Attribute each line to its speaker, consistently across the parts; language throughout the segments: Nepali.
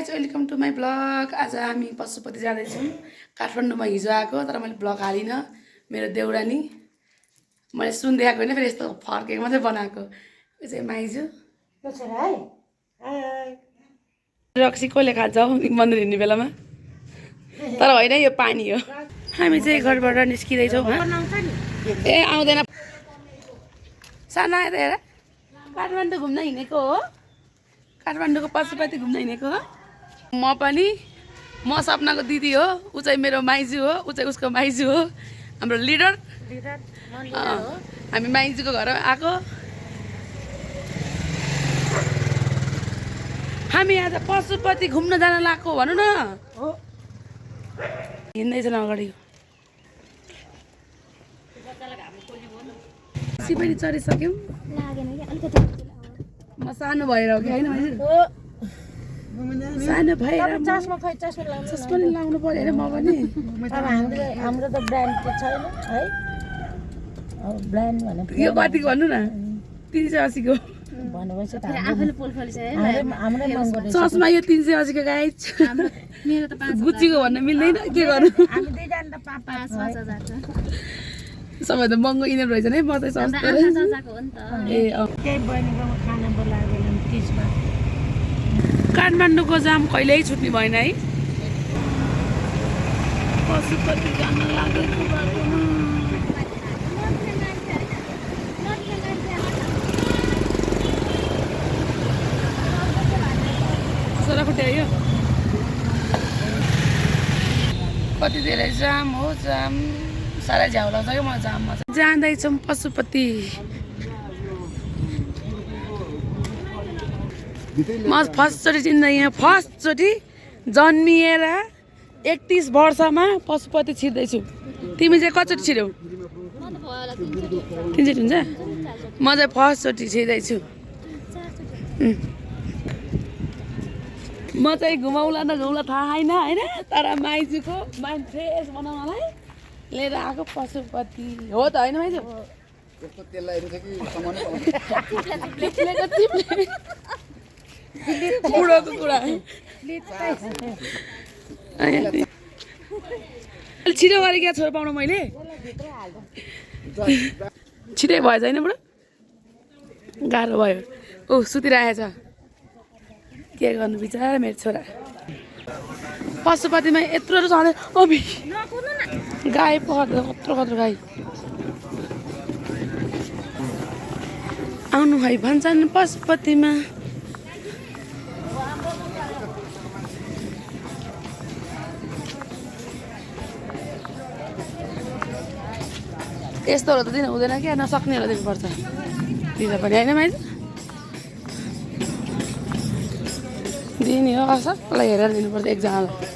Speaker 1: Guys welcome to my blog. आज हामी पशुपति जाँदैछौँ। काठमाडौँमा हिजो आएको तर मैले ब्लग हालिनँ। मेरो देउरानी मैले सुनिदिएको होइन, फेरि यस्तो फर्केको मात्रै बनाएको। यो चाहिँ माइजू रक्सी कसले खान्छ मन्दिर हिँड्ने बेलामा, तर होइन यो पानी हो। हामी चाहिँ घरबाट निस्किँदैछौँ। ए आउँदैन साना यता हेर, काठमाडौँ घुम्न हिँडेको हो। काठमाडौँको पशुपति घुम्न हिँडेको हो। म सपनाको दिदी हो, ऊ चाहिँ मेरो माइजू हो, ऊ चाहिँ उसको माइजू हो, हाम्रो लिडर। हामी माइजूको घरमा आएको। हामी आज पशुपति घुम्न जान लागेको भनौँ न। हिँड्दैछन् अगाडि। सिपरी चढिसक्यौँ। म सानो भएर हो कि होइन सानो भएर चस्मा नि लाउनु पर्यो होइन। म पनि
Speaker 2: हाम्रो त ब्रान्ड त छैन है। ब्रान्ड भने
Speaker 1: यो कतिको भन्नु न, 380 को
Speaker 2: भनेपछि त आफैले पोल खोलिसक्यो है। हाम्रो महँगो रहेछ
Speaker 1: चस्मा यो 380 को गाइज।
Speaker 2: मेरो त 5
Speaker 1: गुच्चीको भन्न मिल्दैन, के गर्नु।
Speaker 2: हामी दुईजना त 5,000 छ।
Speaker 1: सबै त महँगो यिनीहरू रहेछ है। म चाहिँ सस्तो ए
Speaker 2: त्यही बहिनीकोमा खाना बोलाएको 30 मा।
Speaker 1: काठमाडौँको जाम कहिल्यै छुट्ने भएन है। पशुपति जान लागेको बाटोमा खुट्यायो। कति धेरै जाम हो, जाम साह्रै झ्याउ लाग्छ क्या मलाई जाममा। जाँदैछौँ पशुपति। म फर्स्टचोटि जिन्दगीमा फर्स्टचोटि जन्मिएर 31 वर्षमा पशुपति छिर्दैछु। तिमी चाहिँ कतिचोटि छिर्यौ? 3 चोटि हुन्छ। म चाहिँ फर्स्टचोटि छिर्दैछु। म चाहिँ घुमाउला नघुमाउला थाहा छैन होइन, तर माइजूको माइन्ड फ्रेस बनाउनलाई लिएर आएको पशुपति हो त होइन माइजू? बुढोको कुरा छिटो गरेँ क्या छोरो पाउनु मैले। छिटै भएछ होइन बुढो, गाह्रो भयो। ऊ सुतिरहेछ, के गर्नु बिचारा मेरो छोरा। पशुपतिमा यत्रो छँदै अभि गाई पख्यो, कत्रो कत्रो गाई। आउनु है भन्छन् पशुपतिमा। यस्तोहरू त दिनु हुँदैन क्या, नसक्नेहरू दिनुपर्छ। दिँदा पनि होइन माइज दिने हो, सबलाई हेरेर दिनुपर्छ एकजनालाई।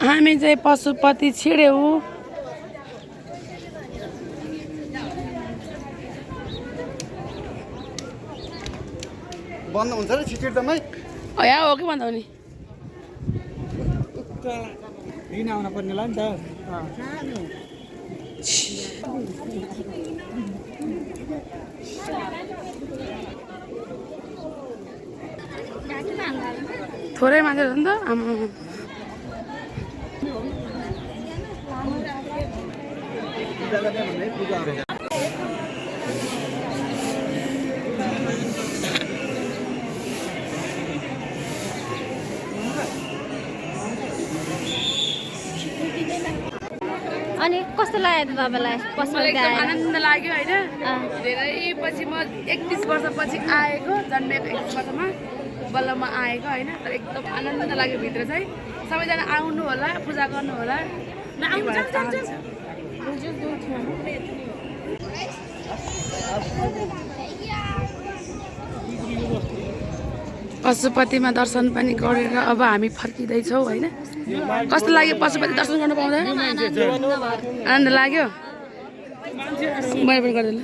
Speaker 1: हामी चाहिँ पशुपति छिड्यौँ।
Speaker 3: बन्द हुन्छ र छिटोमै
Speaker 1: यहाँ हो कि भन्दा नि
Speaker 3: लिन आउन पर्नेलाई नि त।
Speaker 1: थोरै मान्छे छ नि त। आमा
Speaker 2: अनि कस्तो लाग्यो तपाईँलाई?
Speaker 1: मलाई एकदम आनन्द लाग्यो होइन। धेरै पछि म 31 वर्षपछि आएको, जन्मेको 31 वर्षमा बल्ल म आएको होइन। तर एकदम आनन्द लाग्यो भित्र चाहिँ। सबैजना आउनु होला, पूजा गर्नु होला। पशुपतिमा दर्शन पनि गरेर अब हामी फर्किँदैछौँ होइन। कस्तो लाग्यो पशुपति दर्शन गर्नु पाउँदा? आनन्द लाग्यो? मैले पनि गरिदिनु।